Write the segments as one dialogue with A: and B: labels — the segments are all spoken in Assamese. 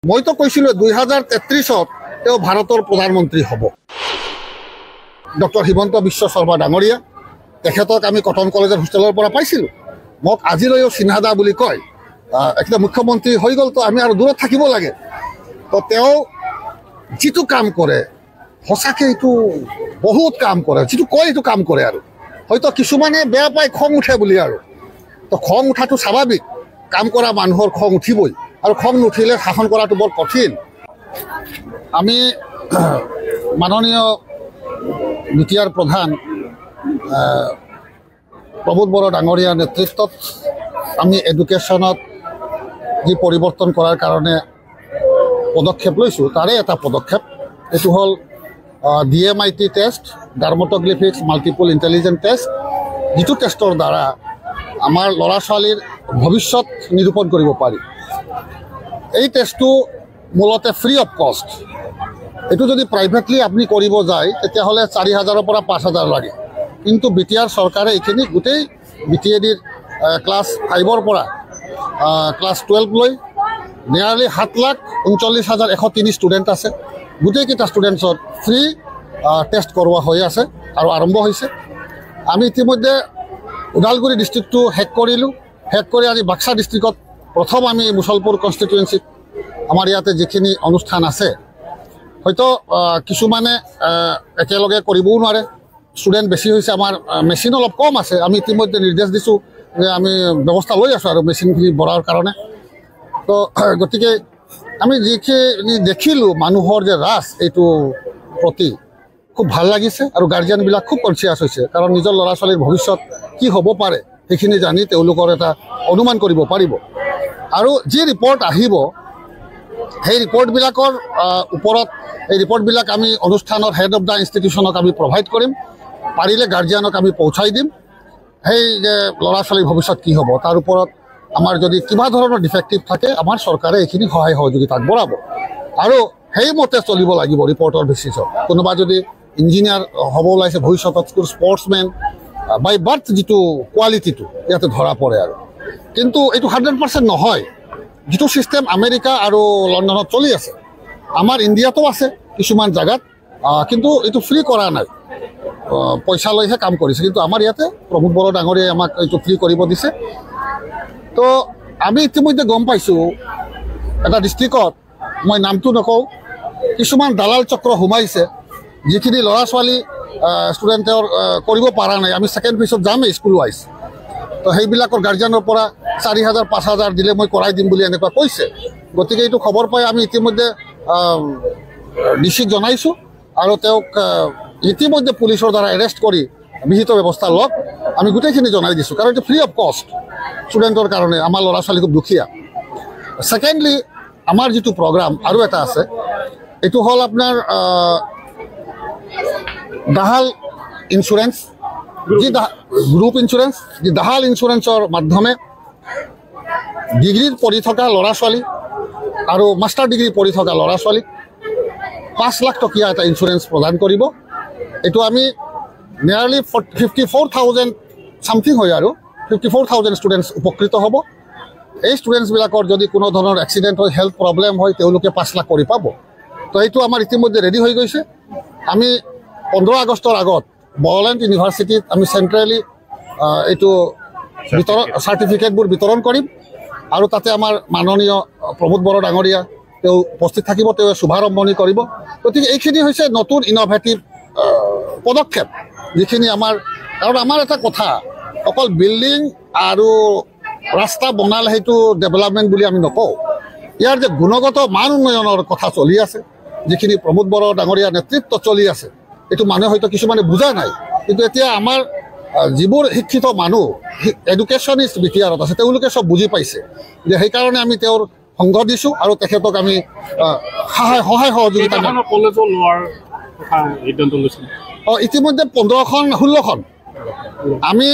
A: মইতো কৈছিলোঁ 2033-ত তেওঁ ভাৰতৰ প্ৰধানমন্ত্ৰী হ'ব। ডক্টৰ হিমন্ত বিশ্ব শৰ্মা ডাঙৰীয়া, তেখেতক আমি কটন কলেজৰ হোষ্টেলৰ পৰা পাইছিলোঁ। মোক আজিলৈও চিহ্নাদা বুলি কয়। এতিয়া মুখ্যমন্ত্ৰী হৈ গ'ল, তো আমি আৰু দূৰত থাকিব লাগে। তো তেওঁ যিটো কাম কৰে সঁচাকৈ এইটো বহুত কাম কৰে, যিটো কয় এইটো কাম কৰে। আৰু হয়তো কিছুমানে বেয়া পায়, খং উঠে বুলি। আৰু তো খং উঠাটো স্বাভাৱিক, কাম কৰা মানুহৰ খং উঠিবই, আৰু খং নুঠিলে শাসন কৰাটো বৰ কঠিন। আমি মাননীয় বিটিআৰ প্ৰধান প্ৰমোদ বড়ো ডাঙৰীয়াৰ নেতৃত্বত আমি এডুকেশ্যনত যি পৰিৱৰ্তন কৰাৰ কাৰণে পদক্ষেপ লৈছোঁ, তাৰে এটা পদক্ষেপ এইটো হ'ল DMIT test, dermatoglyphics multiple intelligent test, যিটো টেষ্টৰ দ্বাৰা আমাৰ ল'ৰা ছোৱালীৰ ভৱিষ্যত নিৰূপণ কৰিব পাৰি। এই টেষ্টটো মূলতে ফ্ৰী অফ কষ্ট। এইটো যদি প্ৰাইভেটলি আপুনি কৰিব যায় তেতিয়াহ'লে 4,000-ৰ পৰা 5,000 লাগে। কিন্তু বিটিআৰ চৰকাৰে এইখিনি গোটেই BTADৰ ক্লাছ 5-ৰ পৰা ক্লাছ 12 লৈ নিয়াৰলি 7,39,103 ষ্টুডেণ্ট আছে। গোটেইকেইটা ষ্টুডেণ্টছত ফ্ৰী টেষ্ট কৰোৱা হৈ আছে আৰু আৰম্ভ হৈছে। আমি ইতিমধ্যে ওদালগুৰি ডিষ্ট্ৰিক্টটো শেষ কৰিলোঁ। শেষ কৰি আজি বাক্সা ডিষ্ট্ৰিক্টত প্ৰথম আমি মুছলপুৰ কনষ্টিটুৱেঞ্চিত আমাৰ ইয়াতে যিখিনি অনুষ্ঠান আছে, হয়তো কিছুমানে একেলগে কৰিবও নোৱাৰে, ষ্টুডেণ্ট বেছি হৈছে, আমাৰ মেচিন অলপ কম আছে। আমি ইতিমধ্যে নিৰ্দেশ দিছোঁ যে আমি ব্যৱস্থা লৈ আছোঁ আৰু মেচিনখিনি বঢ়াৰ কাৰণে। তো গতিকে আমি যিখিনি দেখিলোঁ মানুহৰ যে ৰাছ এইটো প্ৰতি খুব ভাল লাগিছে, আৰু গাৰ্জিয়ানবিলাক খুব কনচিয়াছ হৈছে, কাৰণ নিজৰ ল'ৰা ছোৱালীৰ ভৱিষ্যত কি হ'ব পাৰে সেইখিনি জানি তেওঁলোকৰ এটা অনুমান কৰিব পাৰিব। আৰু যি ৰিপৰ্ট আহিব সেই ৰিপৰ্টবিলাকৰ ওপৰত এই ৰিপৰ্টবিলাক আমি অনুষ্ঠানৰ হেড অফ দ্য ইনষ্টিটিউশ্যনক আমি প্ৰভাইড কৰিম, পাৰিলে গাৰ্জিয়ানক আমি পহুচাই দিম। সেই যে ল'ৰা ছোৱালীৰ ভৱিষ্যত কি হ'ব তাৰ ওপৰত আমাৰ যদি কিবা ধৰণৰ ডিফেক্টিভ থাকে, আমাৰ চৰকাৰে এইখিনি সহায় সহযোগিতা আগবঢ়াব, আৰু সেইমতে চলিব লাগিব ৰিপৰ্টৰ বেচিছত। কোনোবা যদি ইঞ্জিনিয়াৰ হ'ব ওলাইছে ভৱিষ্যতত, স্পৰ্টছমেন বাই বাৰ্থ যিটো কোৱালিটিটো ইয়াতে ধৰা পৰে। আৰু কিন্তু এইটো 100% নহয়। যিটো ছিষ্টেম আমেৰিকা আৰু লণ্ডনত চলি আছে, আমাৰ ইণ্ডিয়াতো আছে কিছুমান জেগাত, কিন্তু এইটো ফ্ৰী কৰা নাই, পইচা লৈহে কাম কৰিছে। কিন্তু আমাৰ ইয়াতে প্ৰমোদ বড়ো ডাঙৰীয়াই আমাক এইটো ফ্ৰী কৰিব দিছে। তো আমি ইতিমধ্যে গম পাইছোঁ এটা ডিষ্ট্ৰিক্টত, মই নামটো নকওঁ, কিছুমান দালাল চক্ৰ সোমাইছে, যিখিনি ল'ৰা ছোৱালী ষ্টুডেণ্টৰ কৰিব পৰা নাই। আমি ছেকেণ্ড ফেজত যামেই স্কুল ৱাইজ। তো সেইবিলাকৰ গাৰ্জিয়ানৰ পৰা 4,000-5,000 দিলে মই কৰাই দিম বুলি এনেকুৱা কৈছে। গতিকে এইটো খবৰ পাই আমি ইতিমধ্যে ডিচিক জনাইছোঁ, আৰু তেওঁক ইতিমধ্যে পুলিচৰ দ্বাৰা এৰেষ্ট কৰি বিহিত ব্যৱস্থা লওক আমি গোটেইখিনি জনাই দিছোঁ, কাৰণ এইটো ফ্ৰী অফ কষ্ট ষ্টুডেণ্টৰ কাৰণে। আমাৰ ল'ৰা ছোৱালী খুব দুখীয়া। ছেকেণ্ডলি আমাৰ যিটো প্ৰগ্ৰাম আৰু এটা আছে, এইটো হ'ল আপোনাৰ দাহাল ইঞ্চুৰেঞ্চ, যি গ্ৰুপ ইঞ্চুৰেঞ্চ, যি দাহাল ইঞ্চুৰেঞ্চৰ মাধ্যমে ডিগ্ৰীত পঢ়ি থকা ল'ৰা ছোৱালী আৰু মাষ্টাৰ ডিগ্ৰী পঢ়ি থকা ল'ৰা ছোৱালীক 5 লাখ টকীয়া এটা ইঞ্চুৰেঞ্চ প্ৰদান কৰিব। এইটো আমি নিয়াৰলি 54,000 ছামথিং হয়, আৰু 54,000 ষ্টুডেণ্টছ উপকৃত হ'ব। এই ষ্টুডেণ্টছবিলাকৰ যদি কোনো ধৰণৰ এক্সিডেণ্ট হয়, হেল্থ প্ৰব্লেম হয়, তেওঁলোকে 5 লাখ কৰি পাব। তো এইটো আমাৰ ইতিমধ্যে ৰেডি হৈ গৈছে। আমি 15 আগষ্টৰ আগত বড়োলেণ্ড ইউনিভাৰ্চিটিত আমি চেণ্ট্ৰেলি এইটো চাৰ্টিফিকেটবোৰ বিতৰণ কৰিম, আৰু তাতে আমাৰ মাননীয় প্ৰমোদ বড়ো ডাঙৰীয়া তেওঁ উপস্থিত থাকিব, তেওঁ শুভাৰম্ভণি কৰিব। গতিকে এইখিনি হৈছে নতুন ইন'ভেটিভ পদক্ষেপ, যিখিনি আমাৰ, কাৰণ আমাৰ এটা কথা, অকল বিল্ডিং আৰু ৰাস্তা বনালে সেইটো ডেভেলপমেণ্ট বুলি আমি নকওঁ। ইয়াৰ যে গুণগত মান উন্নয়নৰ কথা চলি আছে, যিখিনি প্ৰমোদ বড়ো ডাঙৰীয়াৰ নেতৃত্বত চলি আছে, এইটো মানুহে হয়তো কিছুমানে বুজা নাই। কিন্তু এতিয়া আমাৰ যিবোৰ শিক্ষিত মানুহ এডুকেশ্যনিষ্ট বিটিআৰত আছে, তেওঁলোকে চব বুজি পাইছে যে সেইকাৰণে আমি তেওঁৰ সংগ দিছোঁ, আৰু তেখেতক আমি সহায় সহযোগিতা ইতিমধ্যে 16খন আমি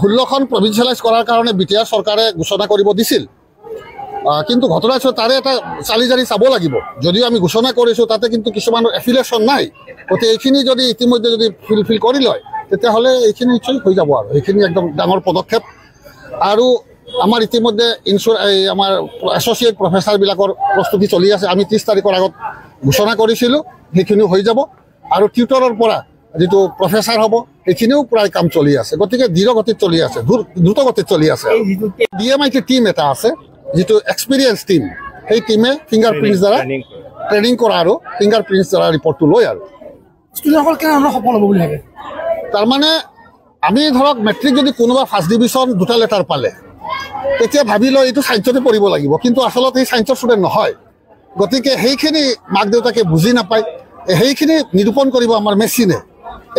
A: 16খন প্ৰভিঞ্চিয়েলাইজ কৰাৰ কাৰণে বিটিআৰ চৰকাৰে ঘোষণা কৰিব দিছিল। কিন্তু ঘটনা হৈছে তাৰে এটা চালি জাৰি চাব লাগিব। যদিও আমি ঘোষণা কৰিছোঁ, তাতে কিন্তু কিছুমানৰ এফিলিয়েশ্যন নাই। গতিকে এইখিনি যদি ইতিমধ্যে যদি ফুলফিল কৰি লয়, তেতিয়াহ'লে এইখিনি নিশ্চয় হৈ যাব। আৰু এইখিনি একদম ডাঙৰ পদক্ষেপ। আৰু আমাৰ ইতিমধ্যে আমাৰ এছ'চিয়েট প্ৰফেচাৰবিলাকৰ প্ৰস্তুতি চলি আছে। আমি 30 তাৰিখৰ আগত ঘোষণা কৰিছিলোঁ, সেইখিনিও হৈ যাব। আৰু টিউটৰৰ পৰা যিটো প্ৰফেচাৰ হ'ব সেইখিনিও প্ৰায় কাম চলি আছে। গতিকে দৃঢ় গতিত চলি আছে, দ্ৰুত গতিত চলি আছে। DMIT টীম এটা আছে, যিটো এক্সপিৰিয়েঞ্চ টীম, সেই টীমে ফিংগাৰপ্ৰিণ্টছ দ্বাৰা ট্ৰেইনিং কৰা আৰু ফিংগাৰপ্ৰিণ্টছ দ্বাৰা ৰিপৰ্টটো লয়। আৰু
B: ষ্টুডেণ্টসকল কেনেধৰণৰ সফল হ'ব বুলি ভাবে?
A: তাৰমানে আমি ধৰক মেট্ৰিক যদি কোনোবা ফাৰ্ষ্ট ডিভিজন 2টা লেটাৰ পালে, তেতিয়া ভাবি লয় এইটো ছায়েন্সতে পঢ়িব লাগিব, কিন্তু আচলতে সেই ছায়েন্সৰ ষ্টুডেণ্ট নহয়। গতিকে সেইখিনি মাক দেউতাকে বুজি নাপায়, সেইখিনি নিৰূপণ কৰিব আমাৰ মেচিনে।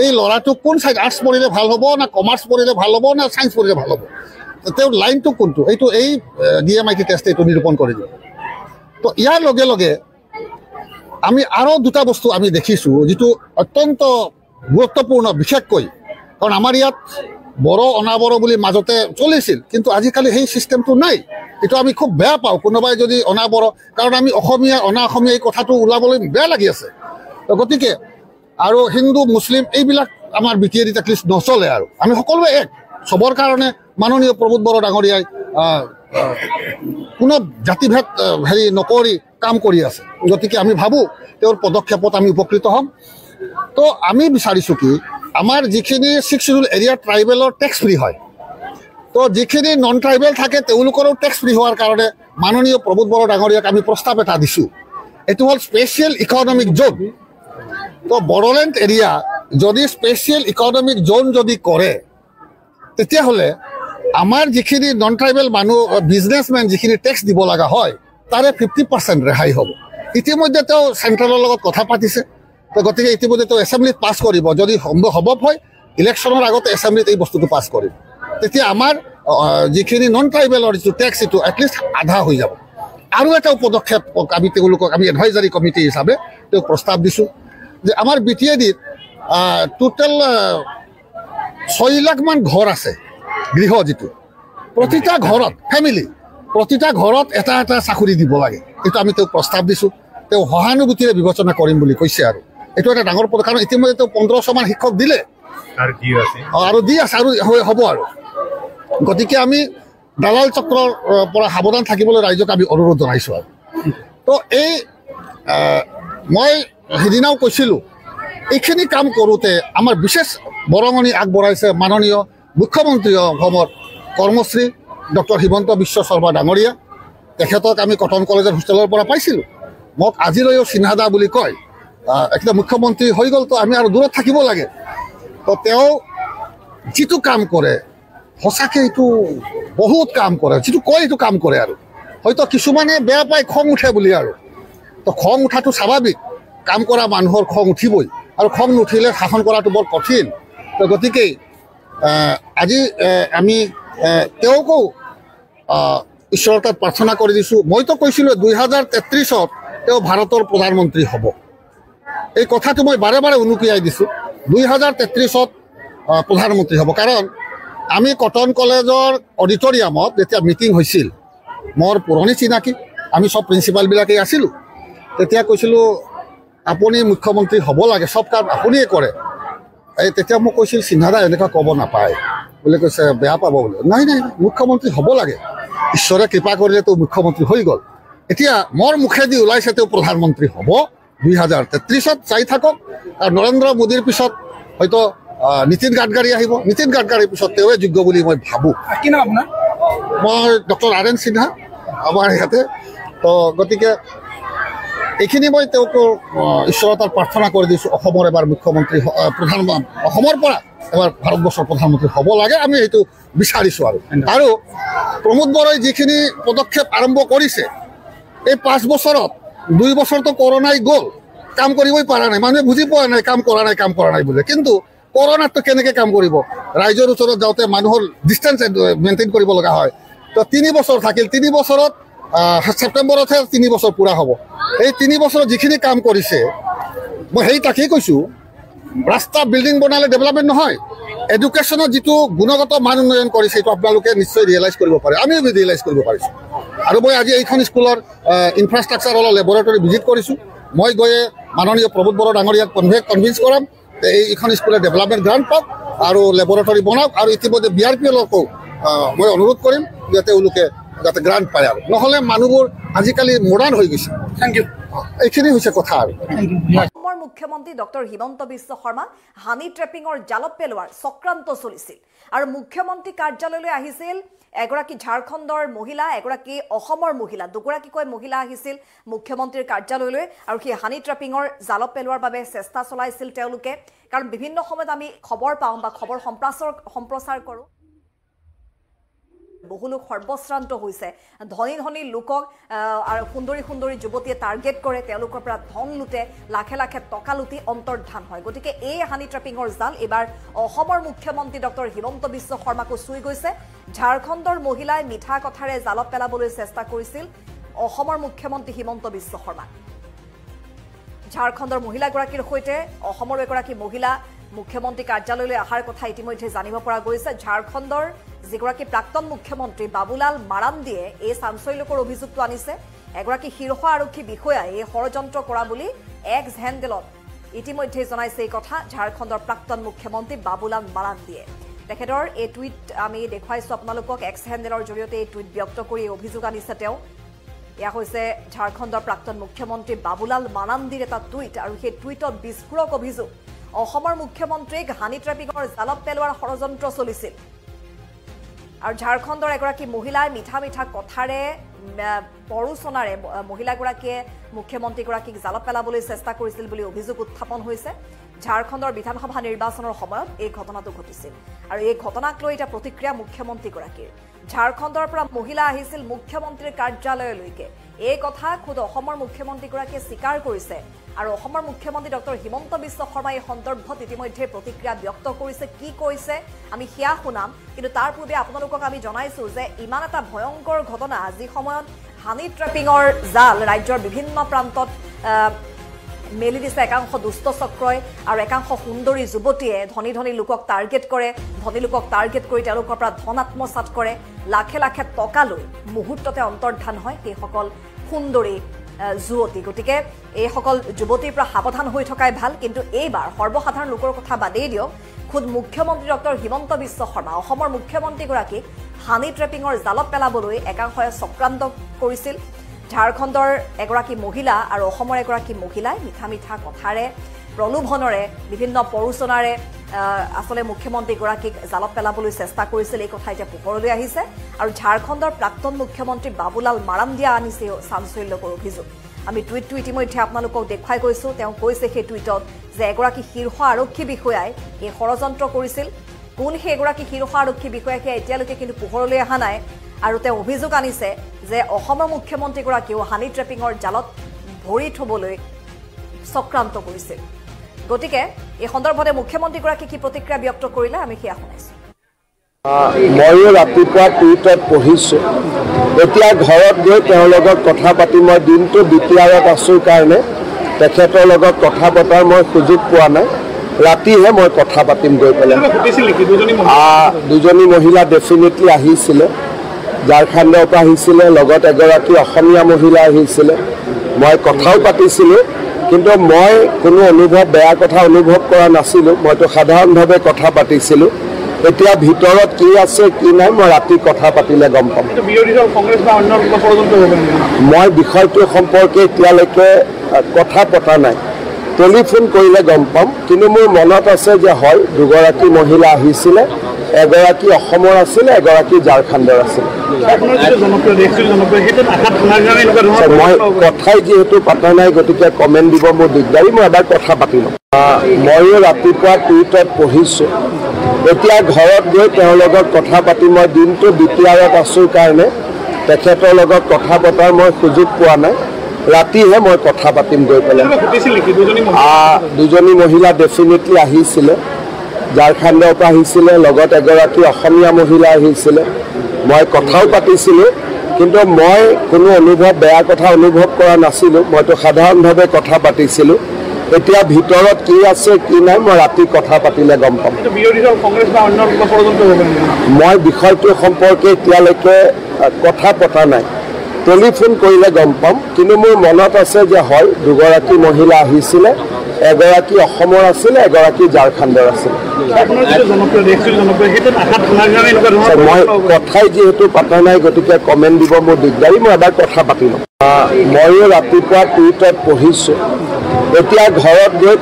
A: এই ল'ৰাটো কোন ছাইড, আৰ্টছ পঢ়িলে ভাল হ'ব না কমাৰ্চ পঢ়িলে ভাল হ'ব না ছায়েন্স পঢ়িলে ভাল হ'ব, তেওঁৰ লাইনটো কোনটো, এইটো এই DMIT টেষ্টে এইটো নিৰূপণ কৰি দিব। তো ইয়াৰ লগে লগে আমি আৰু 2টা বস্তু আমি দেখিছোঁ, যিটো অত্যন্ত গুৰুত্বপূৰ্ণ, বিশেষকৈ কাৰণ আমাৰ ইয়াত বড়ো অনাবড়ো বুলি মাজতে চলিছিল, কিন্তু আজিকালি সেই ছিষ্টেমটো নাই। এইটো আমি খুব বেয়া পাওঁ, কোনোবাই যদি অনাবড়ো, কাৰণ আমি অসমীয়া অনা অসমীয়া এই কথাটো ওলাবলৈ বেয়া লাগি আছে। গতিকে আৰু হিন্দু মুছলিম এইবিলাক আমাৰ BTADত এটলিষ্ট নচলে। আৰু আমি সকলোৱে এক, চবৰ কাৰণে মাননীয় প্ৰমোদ বড়ো ডাঙৰীয়াই কোনো জাতিভেদ নকৰি কাম কৰি আছে। গতিকে আমি ভাবোঁ তেওঁৰ পদক্ষেপত আমি উপকৃত হ'ম। তো আমি বিচাৰিছোঁ কি, আমাৰ যিখিনি 6 শিডিউল এৰিয়া ট্ৰাইবেলৰ টেক্স ফ্ৰী হয়, তো যিখিনি নন ট্ৰাইবেল থাকে তেওঁলোকৰো টেক্স ফ্ৰী হোৱাৰ কাৰণে মাননীয় প্ৰমোদ বড়ো ডাঙৰীয়াক আমি প্ৰস্তাৱ এটা দিছোঁ। এইটো হ'ল স্পেচিয়েল ইকনমিক জ'ন। তো বড়োলেণ্ড এৰিয়া যদি স্পেচিয়েল ইকনমিক জ'ন যদি কৰে, তেতিয়াহ'লে আমাৰ যিখিনি নন ট্ৰাইবেল মানুহ বিজনেছমেন যিখিনি টেক্স দিব লগা হয়, তাৰে 50% ৰেহাই হ'ব। ইতিমধ্যে তেওঁ চেণ্ট্ৰেলৰ লগত কথা পাতিছে। তো গতিকে ইতিমধ্যে তেওঁ এছেম্বলিত পাছ কৰিব, যদি সম্ভৱ হয় ইলেকশ্যনৰ আগতে এছেম্বলিত এই বস্তুটো পাছ কৰিব। তেতিয়া আমাৰ যিখিনি নন ট্ৰাইবেলৰ যিটো টেক্স, এইটো এটলিষ্ট আধা হৈ যাব। আৰু এটা পদক্ষেপ আমি তেওঁলোকক আমি এডভাইজাৰী কমিটি হিচাপে তেওঁক প্ৰস্তাৱ দিছোঁ যে আমাৰ BTADত টোটেল 6 লাখমান ঘৰ আছে, গৃহ যিটো, প্ৰতিটা ঘৰত ফেমিলি, প্ৰতিটা ঘৰত এটা এটা চাকৰি দিব লাগে। এইটো আমি তেওঁক প্ৰস্তাৱ দিছোঁ। তেওঁ সহানুভূতিৰে বিবেচনা কৰিম বুলি কৈছে। আৰু এইটো এটা ডাঙৰ পদ, কাৰণ ইতিমধ্যে তেওঁ 1500মান শিক্ষক দিলে আৰু দি আছে আৰু হ'ব। আৰু গতিকে আমি দালাল চক্ৰৰ পৰা সাৱধান থাকিবলৈ ৰাইজক আমি অনুৰোধ জনাইছোঁ। আৰু তো এই মই সিদিনাও কৈছিলোঁ, এইখিনি কাম কৰোঁতে আমাৰ বিশেষ বৰঙণি আগবঢ়াইছে মাননীয় মুখ্যমন্ত্ৰী অসমৰ কৰ্মশ্ৰী ডক্টৰ হিমন্ত বিশ্ব শৰ্মা ডাঙৰীয়া। তেখেতক আমি কটন কলেজৰ হোষ্টেলৰ পৰা পাইছিলোঁ। মোক আজিলৈও চিহ্নাদা বুলি কয়। এতিয়া মুখ্যমন্ত্ৰী হৈ গ'ল, তো আমি আৰু দূৰত থাকিব লাগে। তো তেওঁ যিটো কাম কৰে সঁচাকৈ এইটো বহুত কাম কৰে, যিটো কয় সেইটো কাম কৰে। আৰু হয়তো কিছুমানে বেয়া পায়, খং উঠে বুলি। আৰু তো খং উঠাটো স্বাভাৱিক, কাম কৰা মানুহৰ খং উঠিবই, আৰু খং নুঠিলে শাসন কৰাটো বৰ কঠিন। তো গতিকে আজি আমি তেওঁকো ঈশ্বৰৰ তাত প্ৰাৰ্থনা কৰি দিছোঁ। মইতো কৈছিলোঁ 2033-ত তেওঁ ভাৰতৰ প্ৰধানমন্ত্ৰী হ'ব। এই কথাটো মই বাৰে বাৰে উনুকিয়াই দিছোঁ, 2033-ত প্ৰধানমন্ত্ৰী হ'ব। কাৰণ আমি কটন কলেজৰ অডিটৰিয়ামত যেতিয়া মিটিং হৈছিল, মোৰ পুৰণি চিনাকি, আমি চব প্ৰিন্সিপালবিলাকেই আছিলোঁ। তেতিয়া কৈছিলোঁ আপুনি মুখ্যমন্ত্ৰী হ'ব লাগে, চব কাম আপুনিয়ে কৰে। তেতিয়া মোক কৈছিল চিহ্নাদা এনেকুৱা ক'ব নাপায় বুলি কৈছে, বেয়া পাব বোলে। নাই নাই, মুখ্যমন্ত্ৰী হ'ব লাগে, ঈশ্বৰে কৃপা কৰিলে তেওঁ মুখ্যমন্ত্ৰী হৈ গ'ল। এতিয়া মোৰ মুখেদি ওলাইছে তেওঁ প্ৰধানমন্ত্ৰী হ'ব 2033-ত। চাই থাকক। আৰু নৰেন্দ্ৰ মোদীৰ পিছত হয়তো নীতিন গাডকাৰী আহিব, নীতিন গাডকাৰীৰ পিছত তেওঁৱে যোগ্য বুলি মই ভাবোঁ।
B: কি নাম আপোনাৰ?
A: মই ডক্টৰ RN সিনহা, আমাৰ ইয়াতে। তো গতিকে এইখিনি মই তেওঁক ঈশ্বৰৰ তাত প্ৰাৰ্থনা কৰি দিছোঁ, অসমৰ এবাৰ মুখ্যমন্ত্ৰী অসমৰ পৰা এবাৰ ভাৰতবৰ্ষৰ প্ৰধানমন্ত্ৰী হ'ব লাগে, আমি সেইটো বিচাৰিছোঁ। আৰু প্ৰমোদ বড়োই যিখিনি পদক্ষেপ আৰম্ভ কৰিছে, এই 5 বছৰত 2 বছৰতো কৰোণাই গ'ল, কাম কৰিবই পৰা নাই। মানুহে বুজি পোৱা নাই কাম কৰা নাই বুলি। কিন্তু কৰোণাততো কেনেকৈ কাম কৰিব, ৰাইজৰ ওচৰত যাওঁতে মানুহৰ ডিষ্টেঞ্চ মেইনটেইন কৰিব লগা হয়। তো 3 বছৰ থাকিল, 3 বছৰত ছেপ্টেম্বৰতহে 3 বছৰ পূৰা হ'ব। এই 3 বছৰত যিখিনি কাম কৰিছে, মই সেই তাকেই কৈছোঁ, ৰাস্তা বিল্ডিং বনালে ডেভেলপমেণ্ট নহয়, এডুকেশ্যনত যিটো গুণগত মান উন্নয়ন কৰিছে, এইটো আপোনালোকে নিশ্চয় ৰিয়েলাইজ কৰিব পাৰে, আমিও ৰিয়েলাইজ কৰিব পাৰিছোঁ। আৰু মই আজি এইখন স্কুলৰ ইনফ্ৰাষ্ট্ৰাকচাৰ অলপ লেবৰেটৰী ভিজিট কৰিছোঁ। মই গৈয়ে মাননীয় প্ৰমোদ বড়ো ডাঙৰীয়াক কনভিন্স কৰাম এইখন স্কুলে ডেভেলপমেণ্ট গ্ৰাণ্ট পাওক আৰু লেবৰেটৰী বনাওক। আৰু ইতিমধ্যে BRPLকো মই অনুৰোধ কৰিম তেওঁলোকে যাতে গ্ৰাণ্ট পায় আৰু নহ'লে মানুহবোৰ আজিকালি মডাৰ্ণ হৈ গৈছে।
B: Thank you.
A: এইখিনি হৈছে কথা আৰু
C: অসমৰ মুখ্যমন্ত্ৰী ডক্টৰ হিমন্ত বিশ্ব শৰ্মা হানি ট্ৰেপিঙৰ জালত পেলোৱাৰ চক্ৰান্ত চলিছিল আৰু মুখ্যমন্ত্ৰী কাৰ্যালয়লৈ আহিছিল এগৰাকী ঝাৰখণ্ডৰ মহিলা, এগৰাকী অসমৰ মহিলা, দুগৰাকীকৈ মহিলা আহিছিল মুখ্যমন্ত্ৰীৰ কাৰ্যালয়লৈ আৰু সেই হানি ট্ৰেপিঙৰ জালত পেলোৱাৰ বাবে চেষ্টা চলাইছিল তেওঁলোকে। কাৰণ বিভিন্ন সময়ত আমি খবৰ পাওঁ বা খবৰ সম্প্ৰচাৰ কৰোঁ, বহু লোক সৰ্বশ্ৰান্ত হৈছে, ধনী ধনী লোকক আৰু সুন্দৰী সুন্দৰী যুৱতীয়ে টাৰ্গেট কৰে, তেওঁলোকৰ পৰা ধন লুটে, লাখে লাখে টকা লুটি অন্তৰ্ধান হয়। গতিকে এই হানি ট্ৰেপিঙৰ জাল এইবাৰ অসমৰ মুখ্যমন্ত্ৰী ডক্টৰ হিমন্ত বিশ্ব শৰ্মাকো চুই গৈছে। ঝাৰখণ্ডৰ মহিলাই মিঠা কথাৰে জালত পেলাবলৈ চেষ্টা কৰিছিল অসমৰ মুখ্যমন্ত্ৰী হিমন্ত বিশ্ব শৰ্মাক। ঝাৰখণ্ডৰ মহিলাগৰাকীৰ সৈতে অসমৰ এগৰাকী মহিলা মুখ্যমন্ত্ৰী কাৰ্যালয়লৈ অহাৰ কথা ইতিমধ্যে জানিব পৰা গৈছে। ঝাৰখণ্ডৰ যিগৰাকী প্ৰাক্তন মুখ্যমন্ত্ৰী বাবুলাল মাৰাণ্ডীয়ে এই চাঞ্চল্যকৰ অভিযোগটো আনিছে। এগৰাকী শীৰ্ষ আৰক্ষী বিষয়াই এই ষড়যন্ত্ৰ কৰা বুলি এক্স হেণ্ডেলত ইতিমধ্যে জনাইছে এই কথা ঝাৰখণ্ডৰ প্ৰাক্তন মুখ্যমন্ত্ৰী বাবুলাল মাৰাণ্ডীয়ে। তেখেতৰ এই টুইট আমি দেখুৱাইছোঁ আপোনালোকক। এক্স হেণ্ডেলৰ জৰিয়তে এই টুইট ব্যক্ত কৰি অভিযোগ আনিছে তেওঁ। এয়া হৈছে ঝাৰখণ্ডৰ প্ৰাক্তন মুখ্যমন্ত্ৰী বাবুলাল মাৰাণ্ডীৰ এটা টুইট আৰু সেই টুইটত বিস্ফোৰক অভিযোগ। অসমৰ মুখ্যমন্ত্ৰীক হানি ট্ৰেপিঙৰ জালত পেলোৱাৰ ষড়যন্ত্ৰ চলিছিল আৰু ঝাৰখণ্ডৰ এগৰাকী মহিলাই মিঠা মিঠা কথাৰে প্ৰৰোচনাৰে মহিলাগৰাকীয়ে মুখ্যমন্ত্ৰীগৰাকীক জালত পেলাবলৈ চেষ্টা কৰিছিল বুলি অভিযোগ উত্থাপন হৈছে। ঝাৰখণ্ডৰ বিধানসভা নিৰ্বাচনৰ সময়ত এই ঘটনাটো ঘটিছিল আৰু এই ঘটনাক লৈ এটা প্ৰতিক্ৰিয়া মুখ্যমন্ত্ৰীগৰাকীৰ। ঝাৰখণ্ডৰ পৰা মহিলা আহিছিল মুখ্যমন্ত্ৰীৰ কাৰ্যালয়লৈকে, এই কথা খুদ অসমৰ মুখ্যমন্ত্ৰীগৰাকীয়ে স্বীকাৰ কৰিছে আৰু অসমৰ মুখ্যমন্ত্ৰী ডক্টৰ হিমন্ত বিশ্ব শৰ্মাই এই সন্দৰ্ভত ইতিমধ্যে প্ৰতিক্ৰিয়া ব্যক্ত কৰিছে। কি কৈছে আমি সেয়া শুনাম, কিন্তু তাৰ পূৰ্বে আপোনালোকক আমি জনাইছোঁ যে ইমান এটা ভয়ংকৰ ঘটনা যি সময়ত হানি ট্ৰেপিঙৰ জাল ৰাজ্যৰ বিভিন্ন প্ৰান্তত মেলি দিছে একাংশ দুষ্ট চক্ৰই আৰু একাংশ সুন্দৰী যুৱতীয়ে ধনী ধনী লোকক টাৰ্গেট কৰে, ধনী লোকক টাৰ্গেট কৰি তেওঁলোকৰ পৰা ধন আত্মসাত কৰে, লাখে লাখে টকা লৈ মুহূৰ্ততে অন্তৰ্ধান হয় সেইসকল সুন্দৰী যুৱতী। গতিকে এইসকল যুৱতীৰ পৰা সাৱধান হৈ থকাই ভাল। কিন্তু এইবাৰ সৰ্বসাধাৰণ লোকৰ কথা বাদেই দিয়ক, খুদ মুখ্যমন্ত্ৰী ডক্টৰ হিমন্ত বিশ্ব শৰ্মা অসমৰ মুখ্যমন্ত্ৰীগৰাকীক হানি ট্ৰেপিঙৰ জালত পেলাবলৈ একাংশই চক্ৰান্ত কৰিছিল। ঝাৰখণ্ডৰ এগৰাকী মহিলা আৰু অসমৰ এগৰাকী মহিলাই মিঠা মিঠা কথাৰে প্ৰলোভনেৰে বিভিন্ন প্ৰৰোচনাৰে আসলে মুখ্যমন্ত্ৰীগৰাকীক জালত পেলাবলৈ চেষ্টা কৰিছিল। এই কথা এতিয়া পোহৰলৈ আহিছে আৰু ঝাৰখণ্ডৰ প্ৰাক্তন মুখ্যমন্ত্ৰী বাবুলাল মাৰাণ্ডীয়ে আনিছে চাঞ্চল্যকৰ অভিযোগ। আমি টুইটটো ইতিমধ্যে আপোনালোকক দেখুৱাই গৈছোঁ। তেওঁ কৈছে সেই টুইটত যে এগৰাকী শীৰ্ষ আৰক্ষী বিষয়াই এই ষড়যন্ত্ৰ কৰিছিল। কোন সেই এগৰাকী শীৰ্ষ আৰক্ষী বিষয়া সেয়া এতিয়ালৈকে কিন্তু পোহৰলৈ অহা নাই আৰু তেওঁ অভিযোগ আনিছে যে অসমৰ মুখ্যমন্ত্ৰীগৰাকীয়েও হানি ট্ৰেপিঙৰ জালত ভৰি থবলৈ চক্ৰান্ত কৰিছিল। গতিকে এই সন্দৰ্ভতে মুখ্যমন্ত্ৰীগৰাকী কি প্ৰতিক্ৰিয়া ব্যক্ত কৰিলে আমি সেয়া শুনাইছোঁ।
D: ময়ো ৰাতিপুৱা টুইটত পঢ়িছোঁ, এতিয়া ঘৰত গৈ তেওঁৰ লগত কথা পাতি মই দিনটো বিটিআৰত আছোঁ কাৰণে তেখেতৰ লগত কথা পতাৰ মই সুযোগ পোৱা নাই। ৰাতিহে মই কথা পাতিম গৈ পেলাই। দুজনী মহিলা ডেফিনেটলি আহিছিলে, ঝাৰখণ্ডৰ পৰা আহিছিলে, লগত এগৰাকী অসমীয়া মহিলা আহিছিলে। মই কথাও পাতিছিলোঁ, কিন্তু মই কোনো বেয়া কথা অনুভৱ কৰা নাছিলোঁ। মইতো সাধাৰণভাৱে কথা পাতিছিলোঁ। এতিয়া ভিতৰত কি আছে কি নাই মই ৰাতি কথা পাতিলে গম পাম। মই বিষয়টো সম্পৰ্কে এতিয়ালৈকে কথা পতা নাই, টেলিফোন কৰিলে গম পাম। কিন্তু মোৰ মনত আছে যে হয় দুগৰাকী মহিলা আহিছিলে, এগৰাকী অসমৰ আছিলে, এগৰাকী ঝাৰখণ্ডৰ আছিলে। মই কথাই যিহেতু পতা নাই গতিকে কমেণ্ট দিব মোৰ দিগদাৰী। মই এবাৰ কথা পাতি লওঁ। ময়ো ৰাতিপুৱা টুইটত পঢ়িছোঁ, এতিয়া ঘৰত গৈ তেওঁৰ লগত কথা পাতি মই দিনটো বিটিআৰত আছোঁ কাৰণে তেখেতৰ লগত কথা পতাৰ মই সুযোগ পোৱা নাই। ৰাতিহে মই কথা পাতিম গৈ পেলাই। দুজনী মহিলা ডেফিনেটলি আহিছিলে, ঝাৰখণ্ডৰ পৰা আহিছিলে, লগত এগৰাকী অসমীয়া মহিলা আহিছিলে। মই কথাও পাতিছিলোঁ, কিন্তু মই কোনো বেয়া কথা অনুভৱ কৰা নাছিলোঁ। মইতো সাধাৰণভাৱে কথা পাতিছিলোঁ। এতিয়া ভিতৰত কি আছে কি নাই মই ৰাতি কথা পাতিলে গম পাম। মই বিষয়টো সম্পৰ্কে এতিয়ালৈকে কথা পতা নাই, টেলিফোন কৰিলে গম পাম। কিন্তু মোৰ মনত আছে যে হয় দুগৰাকী মহিলা আহিছিলে, এগৰাকী অসমৰ আছিলে, এগৰাকী ঝাৰখণ্ডৰ আছিলে। মই কথাই যিহেতু পতা নাই, গতিকে কমেণ্ট দিব মোৰ দিগদাৰী। মই এবাৰ কথা পাতি লওঁ। ময়ো ৰাতিপুৱা টুইটত পঢ়িছোঁ, এতিয়া ঘৰত গৈ